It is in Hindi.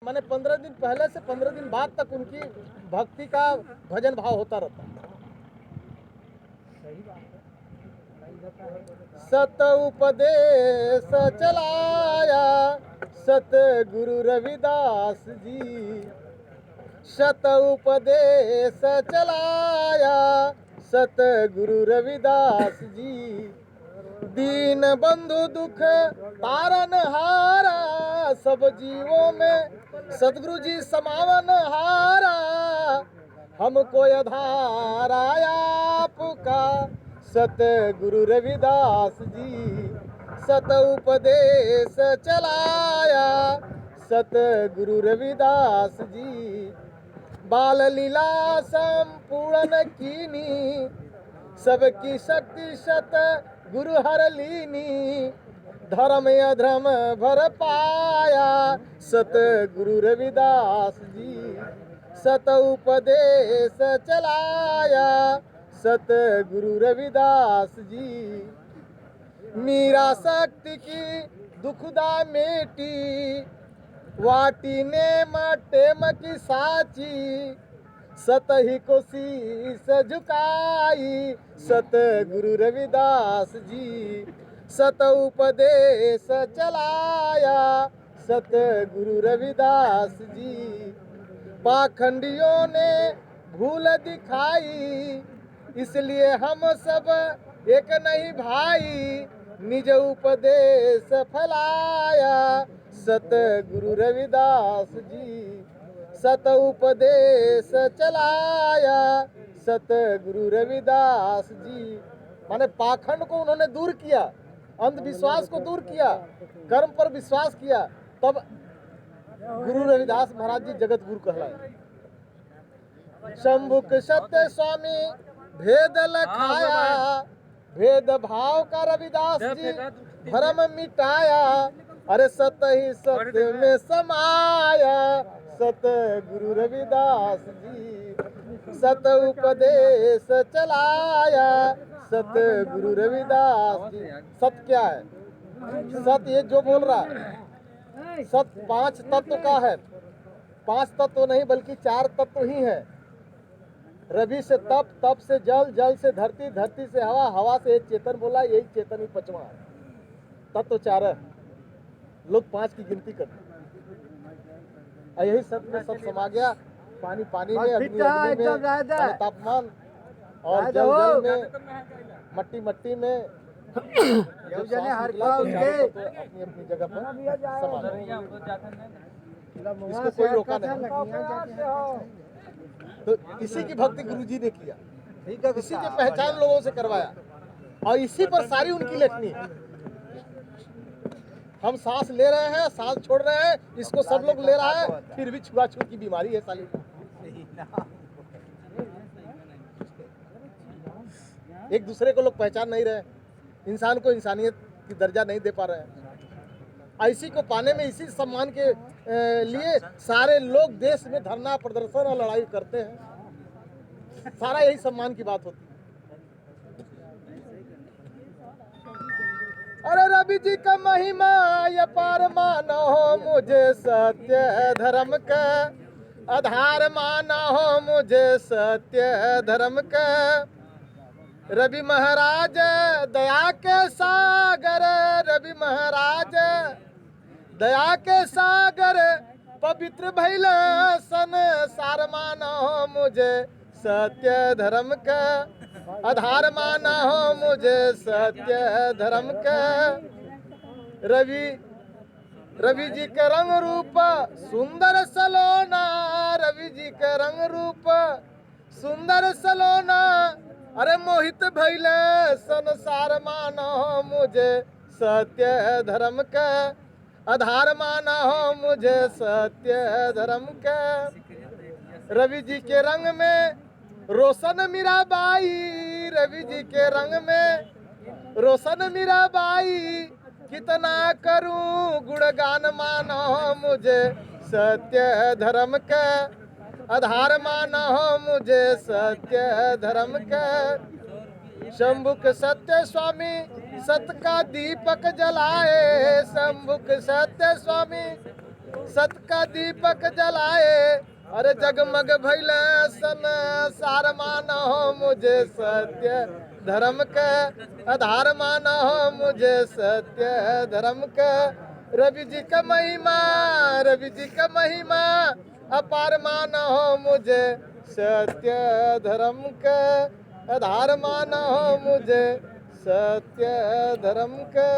मैंने 15 दिन पहले से 15 दिन बाद तक उनकी भक्ति का भजन भाव होता रहता। सत उपदेश चलाया सतगुरु रविदास जी, सत उपदेश चलाया सतगुरु रविदास जी। दीन बंधु दुख तारन हारा, सब जीवों में सदगुरु जी समावन हारा। हमको आधार आया आपका सतगुरु रविदास जी, सत उपदेश चलाया सतगुरु रविदास जी। बाल लीला संपूर्ण कीनी, सबकी शक्ति सत गुरु हर लीनी। धर्म अधर्म भर पाया सतगुरु रविदास जी, सत उपदेश चलाया सतगुरु रविदास जी। मीरा शक्ति की दुखदा मेटी, वाटी ने मटेम की साची। सतही को शीस झुकाई सतगुरु रविदास जी, सत उपदेश चलाया सतगुरु रविदास जी। पाखंडियों ने भूल दिखाई, इसलिए हम सब एक नहीं भाई। निज उपदेश फैलाया सतगुरु रविदास जी, सत उपदेश चलाया सतगुरु रविदास जी। माने पाखंड को उन्होंने दूर किया, अंधविश्वास को दूर किया, कर्म पर विश्वास किया, तब गुरु रविदास महाराज जी जगत गुरु कहलाए। शंभुक सत्य स्वामी भेद लखाया, भेद भाव का रविदास जी भरम मिटाया। अरे सत ही सत्य में समाया सतगुरु रविदास जी, सत उपदेश चलाया सतगुरु रविदास जी। सत क्या है? सत ये जो बोल रहा है, सत 5 तत्व का है। 5 तत्व नहीं बल्कि 4 तत्व ही है। रवि से तप, तप से जल, जल से धरती, धरती से हवा, हवा से एक चेतन बोला, यही चेतन ही 5वां है। तत्व 4 है, लोग 5 की गिनती करते। यही सत में सब समा गया। पानी पानी में, अग्नि अग्नि में, तापमान और जल जल में, मट्टी मट्टी में, अपनी अपनी जगह पर समा गया। इसको कोई रोका नहीं। तो इसी की भक्ति गुरुजी ने किया, इसी की पहचान लोगों से करवाया, और इसी पर सारी उनकी लेखनी है। हम सांस ले रहे हैं, सांस छोड़ रहे हैं, इसको सब लोग ले रहा है, फिर भी छुआछूत की बीमारी है साली। एक दूसरे को लोग पहचान नहीं रहे, इंसान को इंसानियत की दर्जा नहीं दे पा रहे हैं। इसी को पाने में, इसी सम्मान के लिए सारे लोग देश में धरना प्रदर्शन और लड़ाई करते हैं। सारा यही सम्मान की बात होती है। अरे रवि जी का महिमा ये पार मानो, मुझे सत्य धर्म का आधार माना हो, मुझे सत्य धर्म का। रवि महाराज दया के सागर, रवि महाराज दया के सागर, पवित्र भैल संसार माना हो, मुझे सत्य धर्म का आधार माना हो, मुझे सत्य धर्म का। रवि जी के रंग रूप सुंदर सलोना, रवि जी के रंग रूप सुंदर सलोना। अरे मोहित भैले संसार माना हो, मुझे सत्य धर्म का आधार माना हो, मुझे सत्य धर्म का। रवि जी के रंग में रोशन मीराबाई, रवि जी के रंग में रोशन मीराबाई। कितना करूं गुणगान माना हो, मुझे सत्य धर्म का आधार माना हो, मुझे सत्य धर्म का। शंभुक सत्य स्वामी सत का दीपक जलाए, शंभुक सत्य स्वामी सत का दीपक जलाए, अरे जगमग भइल संसार मानो मुझे सत्य धर्म के आधार मानो मुझे सत्य धर्म के। रवि जी का महिमा, रवि जी का महिमा अपार मानो मुझे सत्य धर्म के आधार मानो मुझे सत्य धर्म के।